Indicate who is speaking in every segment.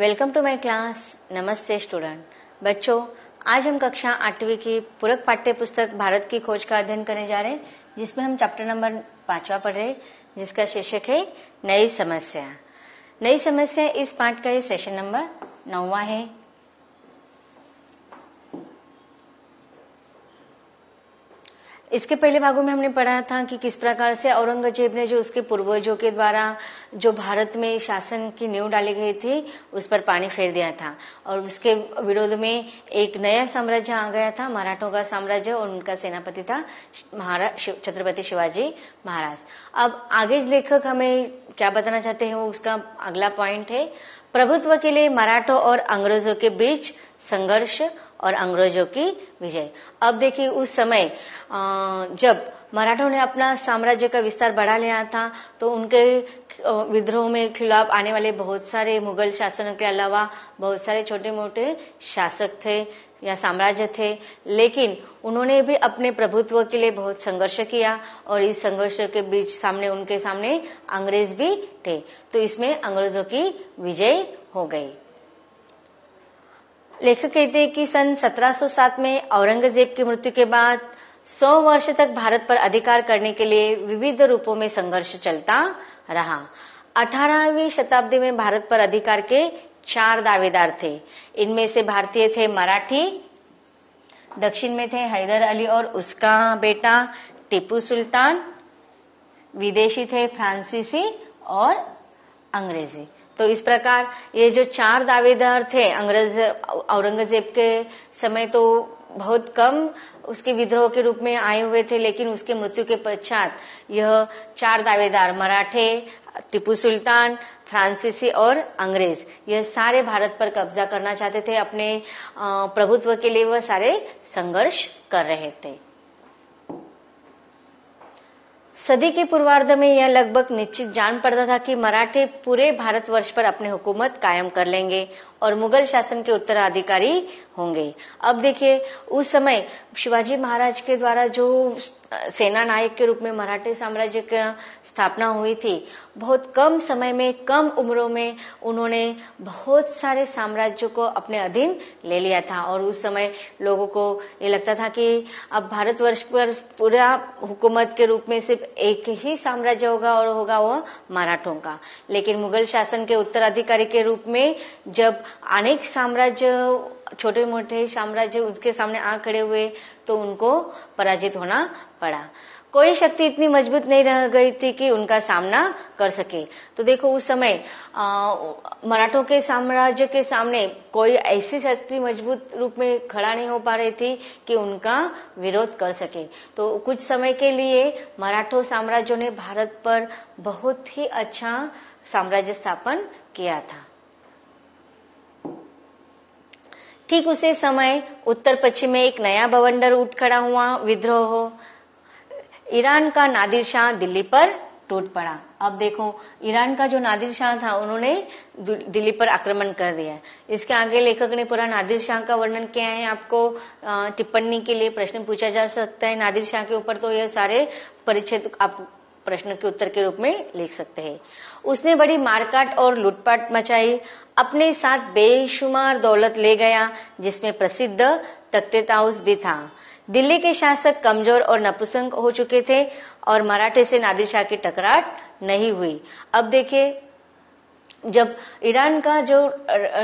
Speaker 1: Welcome to my class. नमस्ते student. बच्चों, आज हम कक्षा 8वीं की पूरक पाठ्य पुस्तक भारत की खोज का अध्ययन करने जा रहे हैं, जिसमें हम चैप्टर नंबर 5वां पढ़ रहे हैं, जिसका शीर्षक है नई समस्या। नई समस्या इस पाठ का ये सेशन नंबर 9वां है। इसके पहले भागों में हमने पढ़ा था कि किस प्रकार से औरंगजेब ने जो उसके पूर्वजों के द्वारा जो भारत में शासन की नींव डाली गई थी उस पर पानी फेर दिया था, और उसके विरोध में एक नया साम्राज्य आ गया था, मराठों का साम्राज्य, और उनका सेनापति था छत्रपति शिवाजी महाराज। अब आगे लेखक हमें क्या बताना चाहते हैं, वो उसका अगला पॉइंट है, प्रभुत्व के लिए मराठों और अंग्रेजों के बीच संघर्ष और अंग्रेजों की विजय। अब देखिए, उस समय जब मराठों ने अपना साम्राज्य का विस्तार बढ़ा लिया था, तो उनके विद्रोह में खिलाफ आने वाले बहुत सारे मुगल शासनों के अलावा बहुत सारे छोटे मोटे शासक थे या साम्राज्य थे, लेकिन उन्होंने भी अपने प्रभुत्व के लिए बहुत संघर्ष किया, और इस संघर्ष के बीच उनके सामने अंग्रेज भी थे, तो इसमें अंग्रेजों की विजय हो गई। लेखक कहते हैं कि सन 1707 में औरंगजेब की मृत्यु के बाद 100 वर्ष तक भारत पर अधिकार करने के लिए विविध रूपों में संघर्ष चलता रहा। 18वीं शताब्दी में भारत पर अधिकार के 4 दावेदार थे। इनमें से भारतीय थे मराठी, दक्षिण में थे हैदर अली और उसका बेटा टीपू सुल्तान, विदेशी थे फ्रांसीसी और अंग्रेजी। तो इस प्रकार ये जो 4 दावेदार थे, औरंगजेब के समय तो बहुत कम उसके विद्रोह के रूप में आए हुए थे, लेकिन उसके मृत्यु के पश्चात यह 4 दावेदार मराठे, टीपू सुल्तान, फ्रांसीसी और अंग्रेज, यह सारे भारत पर कब्जा करना चाहते थे। अपने प्रभुत्व के लिए वह सारे संघर्ष कर रहे थे। सदी के पूर्वार्ध में यह लगभग निश्चित जान पड़ता था कि मराठे पूरे भारतवर्ष पर अपनी हुकूमत कायम कर लेंगे और मुगल शासन के उत्तराधिकारी होंगे। अब देखिए, उस समय शिवाजी महाराज के द्वारा जो सेना नायक के रूप में मराठे साम्राज्य की स्थापना हुई थी, बहुत कम समय में, कम उम्रों में उन्होंने बहुत सारे साम्राज्यों को अपने अधीन ले लिया था, और उस समय लोगों को ये लगता था कि अब भारतवर्ष पर पूरा हुकूमत के रूप में सिर्फ एक ही साम्राज्य होगा, और होगा वो मराठों का। लेकिन मुगल शासन के उत्तराधिकारी के रूप में जब अनेक साम्राज्य, छोटे मोटे साम्राज्य उसके सामने आ खड़े हुए, तो उनको पराजित होना पड़ा। कोई शक्ति इतनी मजबूत नहीं रह गई थी कि उनका सामना कर सके। तो देखो, उस समय मराठों के साम्राज्य के सामने कोई ऐसी शक्ति मजबूत रूप में खड़ा नहीं हो पा रही थी कि उनका विरोध कर सके। तो कुछ समय के लिए मराठों साम्राज्यों ने भारत पर बहुत ही अच्छा साम्राज्य स्थापन किया था। ठीक उसी समय उत्तर पश्चिम में एक नया बवंडर उठ खड़ा हुआ, विद्रोह। ईरान का नादिर शाह दिल्ली पर टूट पड़ा। अब देखो, ईरान का जो नादिर शाह था, उन्होंने दिल्ली पर आक्रमण कर दिया। इसके आगे लेखक ने पूरा नादिर शाह का वर्णन किया है। आपको टिप्पणी के लिए प्रश्न पूछा जा सकता है नादिर शाह के ऊपर, तो यह सारे परिच्छेद आप प्रश्न के उत्तर के रूप में लिख सकते हैं। उसने बड़ी मारकाट और लूटपाट मचाई, अपने साथ बेशुमार दौलत ले गया, जिसमें प्रसिद्ध तख्ते ताउस भी था। दिल्ली के शासक कमजोर और नपुंसक हो चुके थे, और मराठे से नादिर शाह की टकराट नहीं हुई। अब देखिए, जब ईरान का जो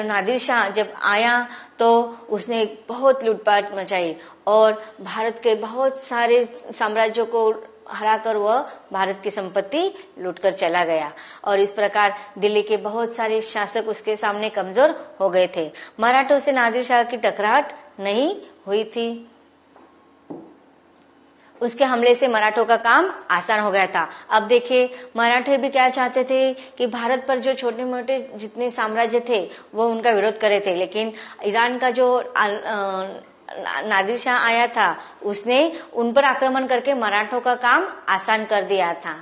Speaker 1: नादिर शाह जब आया, तो उसने बहुत लूटपाट मचाई और भारत के बहुत सारे साम्राज्यों को हराकर वह भारत की संपत्ति लूटकर चला गया, और इस प्रकार दिल्ली के बहुत सारे शासक उसके सामने कमजोर हो गए थे। मराठों से नादिर शाह की टकराट नहीं हुई थी। उसके हमले से मराठों का काम आसान हो गया था। अब देखिए, मराठे भी क्या चाहते थे कि भारत पर जो छोटे मोटे जितने साम्राज्य थे वो उनका विरोध करे थे, लेकिन ईरान का जो नादिर शाह आया था, उसने उन पर आक्रमण करके मराठों का काम आसान कर दिया था।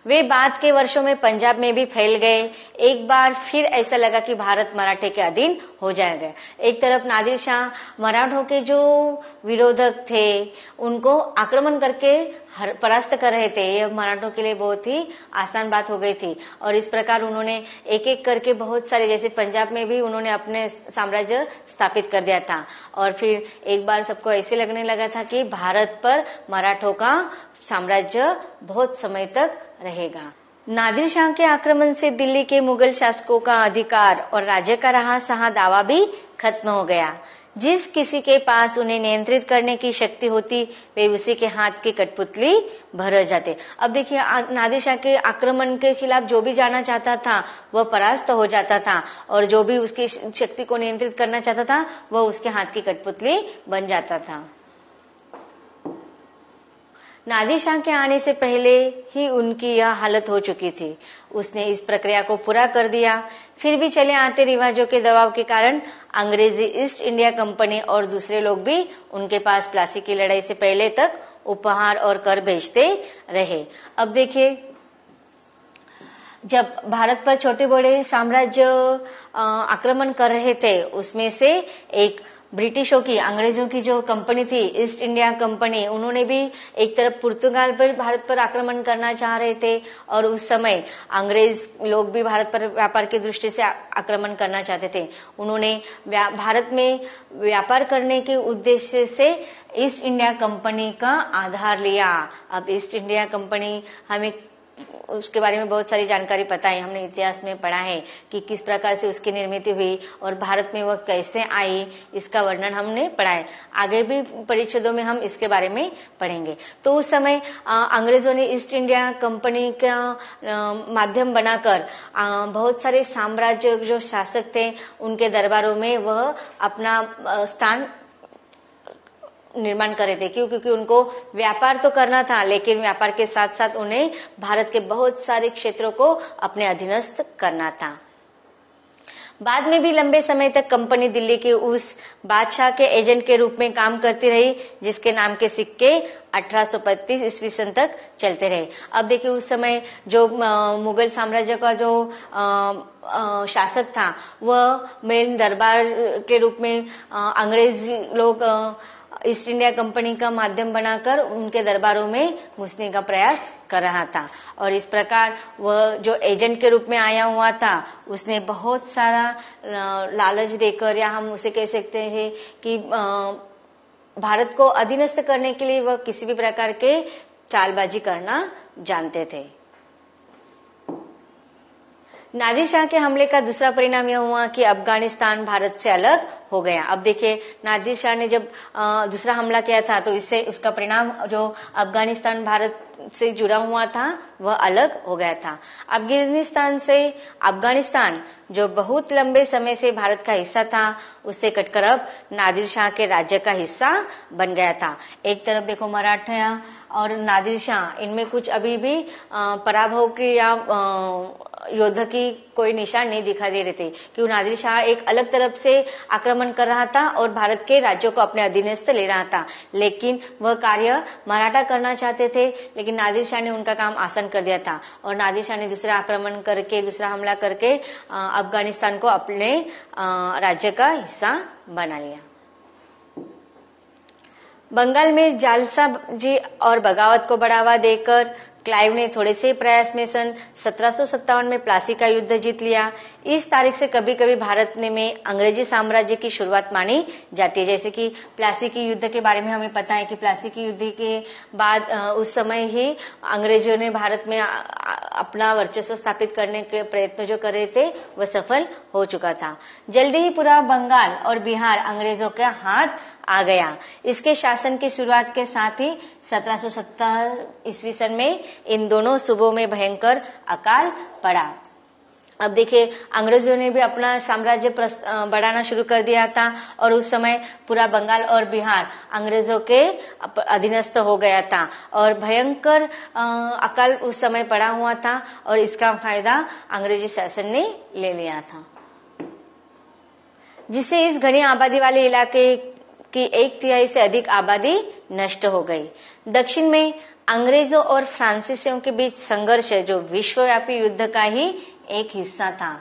Speaker 1: वे बाद के वर्षों में पंजाब में भी फैल गए। एक बार फिर ऐसा लगा कि भारत मराठे के अधीन हो जाएगा। एक तरफ नादिर शाह मराठों के जो विरोधक थे उनको आक्रमण करके परास्त कर रहे थे। यह मराठों के लिए बहुत ही आसान बात हो गई थी और इस प्रकार उन्होंने एक एक करके बहुत सारे, जैसे पंजाब में भी उन्होंने अपने साम्राज्य स्थापित कर दिया था और फिर एक बार सबको ऐसे लगने लगा था कि भारत पर मराठों का साम्राज्य बहुत समय तक रहेगा। नादिर शाह के आक्रमण से दिल्ली के मुगल शासकों का अधिकार और राज्य का रहा सहा दावा भी खत्म हो गया। जिस किसी के पास उन्हें नियंत्रित करने की शक्ति होती वे उसी के हाथ की कठपुतली भर जाते। अब देखिए, नादिर शाह के आक्रमण के खिलाफ जो भी जाना चाहता था वह परास्त हो जाता था और जो भी उसकी शक्ति को नियंत्रित करना चाहता था वह उसके हाथ की कठपुतली बन जाता था। नादिर शाह के आने से पहले ही उनकी यह हालत हो चुकी थी। उसने इस प्रक्रिया को पूरा कर दिया। फिर भी चले आते रिवाजों के दबाव के कारण अंग्रेजी ईस्ट इंडिया कंपनी और दूसरे लोग भी उनके पास प्लासी की लड़ाई से पहले तक उपहार और कर भेजते रहे। अब देखिए, जब भारत पर छोटे बड़े साम्राज्य आक्रमण कर रहे थे उसमें से एक ब्रिटिशों की, अंग्रेजों की जो कंपनी थी ईस्ट इंडिया कंपनी, उन्होंने भी एक तरफ पुर्तगाल पर भारत पर आक्रमण करना चाह रहे थे और उस समय अंग्रेज लोग भी भारत पर व्यापार की दृष्टि से आक्रमण करना चाहते थे। उन्होंने भारत में व्यापार करने के उद्देश्य से ईस्ट इंडिया कंपनी का आधार लिया। अब ईस्ट इंडिया कंपनी, हमें उसके बारे में बहुत सारी जानकारी पता है, हमने इतिहास में पढ़ा है कि किस प्रकार से उसकी निर्मित हुई और भारत में वह कैसे आई, इसका वर्णन हमने पढ़ा है। आगे भी परिच्छेदों में हम इसके बारे में पढ़ेंगे। तो उस समय अंग्रेजों ने ईस्ट इंडिया कंपनी का माध्यम बनाकर बहुत सारे साम्राज्य जो शासक थे उनके दरबारों में वह अपना स्थान निर्माण कर रहे थे। क्यों? क्योंकि उनको व्यापार तो करना था, लेकिन व्यापार के साथ साथ उन्हें भारत के बहुत सारे क्षेत्रों को अपने अधीनस्थ करना था। बाद में भी लंबे समय तक कंपनी दिल्ली के उस बादशाह के एजेंट के रूप में काम करती रही जिसके नाम के सिक्के 1835 ईस्वी सन तक चलते रहे। अब देखिए, उस समय जो मुगल साम्राज्य का जो शासक था वह मेन दरबार के रूप में अंग्रेज लोग ईस्ट इंडिया कंपनी का माध्यम बनाकर उनके दरबारों में घुसने का प्रयास कर रहा था और इस प्रकार वह जो एजेंट के रूप में आया हुआ था उसने बहुत सारा लालच देकर, या हम उसे कह सकते हैं कि भारत को अधीनस्थ करने के लिए वह किसी भी प्रकार के चालबाजी करना जानते थे। नादिर शाह के हमले का दूसरा परिणाम यह हुआ कि अफगानिस्तान भारत से अलग हो गया। अब देखिए, नादिर शाह ने जब दूसरा हमला किया था तो इससे उसका परिणाम जो अफगानिस्तान भारत से जुड़ा हुआ था वह अलग हो गया था। अफगानिस्तान जो बहुत लंबे समय से भारत का हिस्सा था उससे कटकर अब नादिर शाह के राज्य का हिस्सा बन गया था। एक तरफ देखो, मराठा और नादिर शाह, इनमें कुछ अभी भी पराभव की या योद्धा की कोई निशान नहीं दिखाई दे रहे थे, क्योंकि नादिर शाह एक अलग तरफ से आक्रमण कर रहा था और भारत के राज्यों को अपने अधीनस्थ ले रहा था, लेकिन वह कार्य मराठा करना चाहते थे, लेकिन नादिर शाह ने उनका काम आसान कर दिया था और नादिर शाह ने दूसरा आक्रमण करके, दूसरा हमला करके अफगानिस्तान को अपने राज्य का हिस्सा बना लिया। बंगाल में जालसाजी और बगावत को बढ़ावा देकर क्लाइव ने थोड़े से प्रयास में सन 1757 में प्लासी का युद्ध जीत लिया। इस तारीख से कभी कभी भारत में अंग्रेजी साम्राज्य की शुरुआत मानी जाती है। जैसे कि प्लासी की युद्ध के बारे में हमें पता है कि प्लासी की युद्ध के बाद उस समय ही अंग्रेजों ने भारत में अपना वर्चस्व स्थापित करने के प्रयत्न जो कर रहे थे वह सफल हो चुका था। जल्दी ही पूरा बंगाल और बिहार अंग्रेजों के हाथ आ गया। इसके शासन की शुरुआत के साथ ही 1770 ईस्वी सन में इन दोनों सूबों में भयंकर अकाल पड़ा। अब देखिए, अंग्रेजों ने भी अपना साम्राज्य बढ़ाना शुरू कर दिया था और उस समय पूरा बंगाल और बिहार अंग्रेजों के अधीनस्थ हो गया था और भयंकर अकाल उस समय पड़ा हुआ था और इसका फायदा अंग्रेजी शासन ने ले लिया था, जिससे इस घनी आबादी वाले इलाके की 1/3 से अधिक आबादी नष्ट हो गई। दक्षिण में अंग्रेजों और फ्रांसीसियों के बीच संघर्ष जो विश्वव्यापी युद्ध का ही एक हिस्सा था,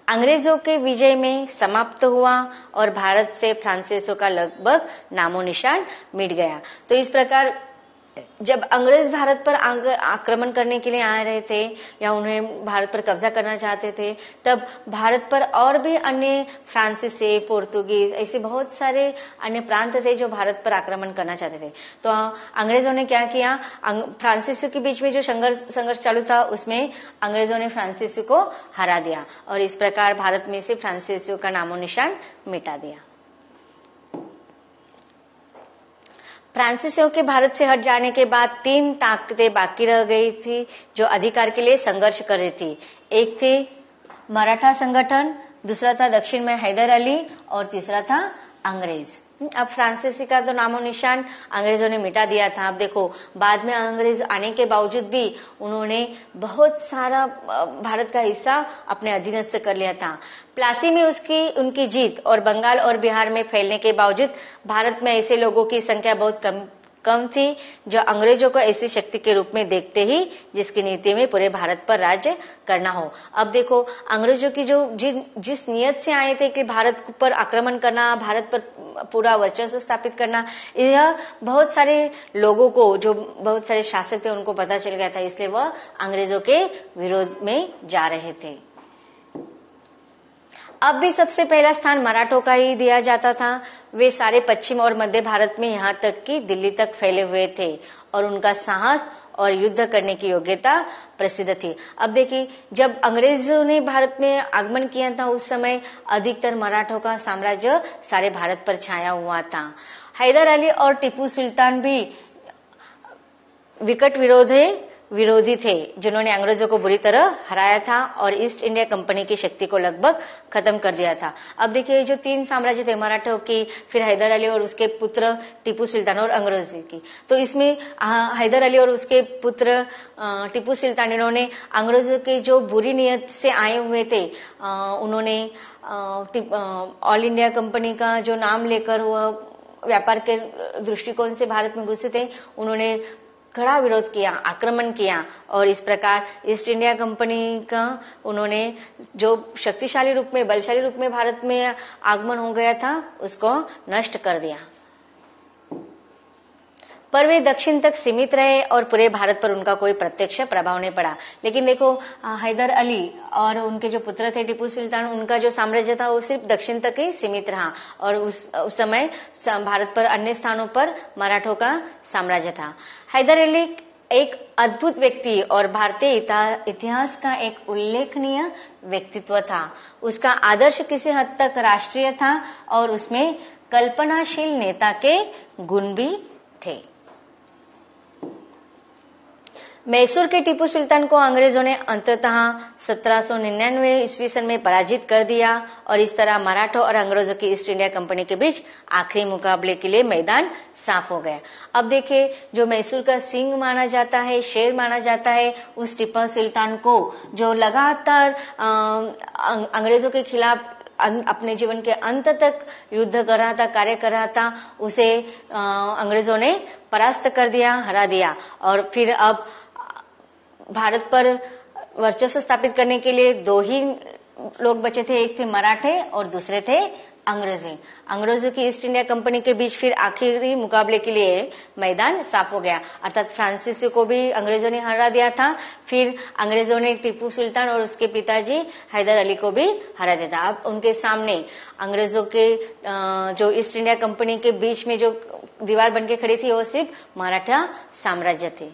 Speaker 1: अंग्रेजों के विजय में समाप्त हुआ और भारत से फ्रांसीसियों का लगभग नामो निशान मिट गया। तो इस प्रकार जब अंग्रेज भारत पर आक्रमण करने के लिए आ रहे थे या उन्हें भारत पर कब्जा करना चाहते थे, तब भारत पर और भी अन्य फ्रांसीसी, पोर्तुगीज ऐसे बहुत सारे अन्य प्रांत थे जो भारत पर आक्रमण करना चाहते थे। तो अंग्रेजों ने क्या किया, फ्रांसीसियों के बीच में जो संघर्ष चालू था उसमें अंग्रेजों ने फ्रांसीसियों को हरा दिया और इस प्रकार भारत में से फ्रांसीसियों का नामो निशान मिटा दिया। फ्रांसीसियों के भारत से हट जाने के बाद 3 ताकतें बाकी रह गई थी जो अधिकार के लिए संघर्ष कर रही थी। एक थी मराठा संगठन, दूसरा था दक्षिण में हैदर अली और तीसरा था अंग्रेज। अब फ्रांसीसी का तो नामो निशान अंग्रेजों ने मिटा दिया था। अब देखो बाद में अंग्रेज आने के बावजूद भी उन्होंने बहुत सारा भारत का हिस्सा अपने अधीनस्थ कर लिया था। प्लासी में उनकी जीत और बंगाल और बिहार में फैलने के बावजूद भारत में ऐसे लोगों की संख्या बहुत कम थी जो अंग्रेजों को ऐसी शक्ति के रूप में देखते ही जिसकी नीति में पूरे भारत पर राज्य करना हो। अब देखो अंग्रेजों की जिस नियत से आए थे कि भारत पर आक्रमण करना, भारत पर पूरा वर्चस्व स्थापित करना, यह बहुत सारे लोगों को, जो बहुत सारे शासक थे, उनको पता चल गया था, इसलिए वह अंग्रेजों के विरोध में जा रहे थे। अब भी सबसे पहला स्थान मराठों का ही दिया जाता था। वे सारे पश्चिम और मध्य भारत में यहाँ तक कि दिल्ली तक फैले हुए थे और उनका साहस और युद्ध करने की योग्यता प्रसिद्ध थी। अब देखिए जब अंग्रेजों ने भारत में आगमन किया था उस समय अधिकतर मराठों का साम्राज्य सारे भारत पर छाया हुआ था। हैदर अली और टीपू सुल्तान भी विकट विरोधी थे जिन्होंने अंग्रेजों को बुरी तरह हराया था और ईस्ट इंडिया कंपनी की शक्ति को लगभग खत्म कर दिया था। अब देखिए जो 3 साम्राज्य थे, मराठों की, फिर हैदर अली और उसके पुत्र टीपू सुल्तान और अंग्रेजी की, तो इसमें हैदर अली और उसके पुत्र टीपू सुल्तान इन्होंने अंग्रेजों के जो बुरी नियत से आए हुए थे, उन्होंने ऑल इंडिया कंपनी का जो नाम लेकर वह व्यापार के दृष्टिकोण से भारत में घुसे थे, उन्होंने कड़ा विरोध किया, आक्रमण किया और इस प्रकार ईस्ट इंडिया कंपनी का उन्होंने जो शक्तिशाली रूप में, बलशाली रूप में भारत में आगमन हो गया था उसको नष्ट कर दिया। पर वे दक्षिण तक सीमित रहे और पूरे भारत पर उनका कोई प्रत्यक्ष प्रभाव नहीं पड़ा। लेकिन देखो हैदर अली और उनके जो पुत्र थे टीपू सुल्तान, उनका जो साम्राज्य था वो सिर्फ दक्षिण तक ही सीमित रहा और उस समय भारत पर अन्य स्थानों पर मराठों का साम्राज्य था। हैदर अली एक अद्भुत व्यक्ति और भारतीय इतिहास का एक उल्लेखनीय व्यक्तित्व था। उसका आदर्श किसी हद तक राष्ट्रीय था और उसमें कल्पनाशील नेता के गुण भी थे। मैसूर के टीपू सुल्तान को अंग्रेजों ने अंततः 1799 ईस्वी सन में पराजित कर दिया और इस तरह मराठों और अंग्रेजों की ईस्ट इंडिया कंपनी के बीच आखिरी मुकाबले के लिए मैदान साफ हो गया। अब देखिए जो मैसूर का सिंह माना जाता है, शेर माना जाता है, उस टीपू सुल्तान को जो लगातार अंग्रेजों के खिलाफ अपने जीवन के अंत तक युद्ध कर रहा था, कार्य कर रहा था, उसे अंग्रेजों ने परास्त कर दिया, हरा दिया और फिर अब भारत पर वर्चस्व स्थापित करने के लिए 2 ही लोग बचे थे, एक थे मराठे और दूसरे थे अंग्रेजी। अंग्रेजों की ईस्ट इंडिया कंपनी के बीच फिर आखिरी मुकाबले के लिए मैदान साफ हो गया, अर्थात फ्रांसीसी को भी अंग्रेजों ने हरा दिया था, फिर अंग्रेजों ने टीपू सुल्तान और उसके पिताजी हैदर अली को भी हरा दिया था। अब उनके सामने अंग्रेजों के जो ईस्ट इंडिया कंपनी के बीच में जो दीवार बनके खड़ी थी वो सिर्फ मराठा साम्राज्य थे।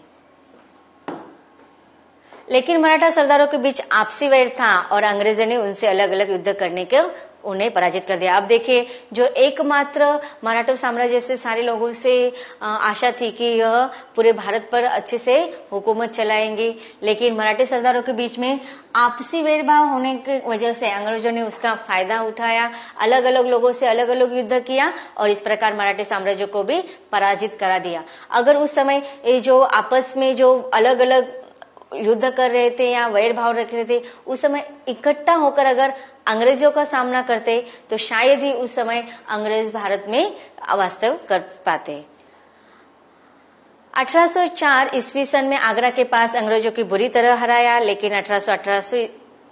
Speaker 1: लेकिन मराठा सरदारों के बीच आपसी वैर था और अंग्रेजों ने उनसे अलग अलग युद्ध करने के उन्हें पराजित कर दिया। अब देखिए जो एकमात्र मराठा साम्राज्य से सारे लोगों से आशा थी कि यह पूरे भारत पर अच्छे से हुकूमत चलाएंगी, लेकिन मराठे सरदारों के बीच में आपसी वैरभाव होने की वजह से अंग्रेजों ने उसका फायदा उठाया, अलग अलग लोगों से अलग अलग युद्ध किया और इस प्रकार मराठे साम्राज्य को भी पराजित करा दिया। अगर उस समय ये जो आपस में जो अलग अलग युद्ध कर रहे थे या वैर भाव रख रहे थे, उस समय इकट्ठा होकर अगर अंग्रेजों का सामना करते तो शायद ही उस समय अंग्रेज भारत में वास्तव कर पाते। 1804 ईस्वी सन में आगरा के पास अंग्रेजों की बुरी तरह हराया, लेकिन 1818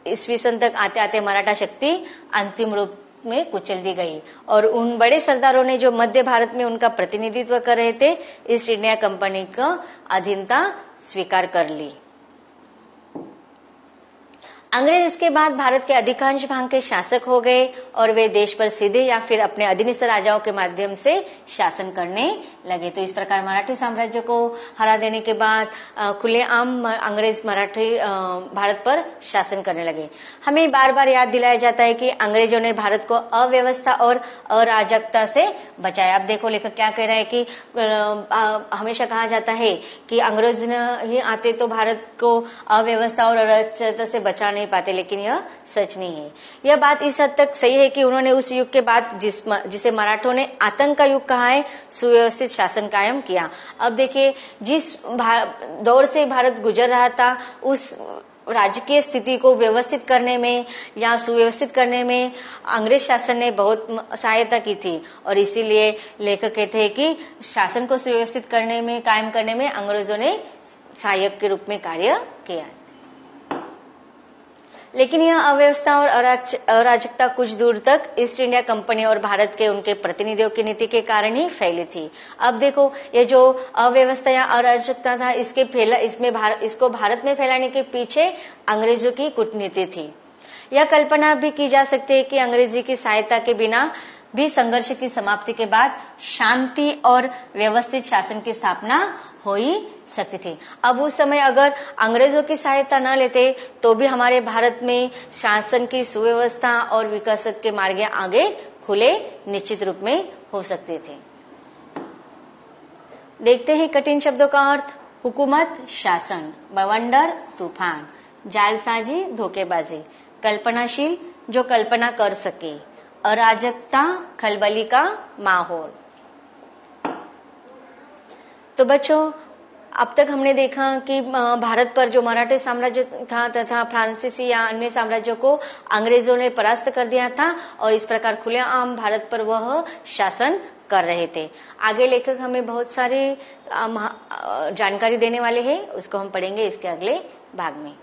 Speaker 1: ईस्वी सन तक आते आते मराठा शक्ति अंतिम रूप में कुचल दी गई और उन बड़े सरदारों ने जो मध्य भारत में उनका प्रतिनिधित्व कर रहे थे, ईस्ट इंडिया कंपनी का अधीनता स्वीकार कर ली। अंग्रेज इसके बाद भारत के अधिकांश भाग के शासक हो गए और वे देश पर सीधे या फिर अपने अधीनस्थ राजाओं के माध्यम से शासन करने लगे। तो इस प्रकार मराठी साम्राज्य को हरा देने के बाद खुलेआम अंग्रेज मराठी भारत पर शासन करने लगे। हमें बार बार याद दिलाया जाता है कि अंग्रेजों ने भारत को अव्यवस्था और अराजकता से बचाया। अब देखो लेखक क्या कह रहा है कि हमेशा कहा जाता है कि अंग्रेज ही आते तो भारत को अव्यवस्था और अराजकता से बचा नहीं पाते, लेकिन यह सच नहीं है। यह बात इस हद तक सही है कि उन्होंने उस युग के बाद जिसे मराठों ने आतंक का युग कहा है, सुव्यवस्थित शासन कायम किया। अब देखिए, जिस दौर से भारत गुजर रहा था, उस राजकीय स्थिति को व्यवस्थित करने में या सुव्यवस्थित करने में अंग्रेज शासन ने बहुत सहायता की थी और इसीलिए लेखक कहते हैं कि शासन को सुव्यवस्थित करने में, कायम करने में अंग्रेजों ने सहायक के रूप में कार्य किया। लेकिन यह अव्यवस्था और अराजकता कुछ दूर तक ईस्ट इंडिया कंपनी और भारत के उनके प्रतिनिधियों की नीति के कारण ही फैली थी। अब देखो, ये जो अव्यवस्था या अराजकता था, इसको भारत में फैलाने के पीछे अंग्रेजों की कूटनीति थी। यह कल्पना भी की जा सकती है कि अंग्रेजी की सहायता के बिना भी संघर्ष की समाप्ति के बाद शांति और व्यवस्थित शासन की स्थापना हो ही सकती थी। अब उस समय अगर अंग्रेजों की सहायता न लेते तो भी हमारे भारत में शासन की सुव्यवस्था और विकास के मार्ग आगे खुले निश्चित रूप में हो सकते थे। देखते हैं कठिन शब्दों का अर्थ। हुकूमत, शासन, बवंडर, तूफान, जालसाजी, धोखेबाजी, कल्पनाशील, जो कल्पना कर सके, अराजकता, खलबली का माहौल। तो बच्चों, अब तक हमने देखा कि भारत पर जो मराठी साम्राज्य था तथा फ्रांसीसी या अन्य साम्राज्यों को अंग्रेजों ने परास्त कर दिया था और इस प्रकार खुलेआम भारत पर वह शासन कर रहे थे। आगे लेखक हमें बहुत सारी जानकारी देने वाले हैं, उसको हम पढ़ेंगे इसके अगले भाग में।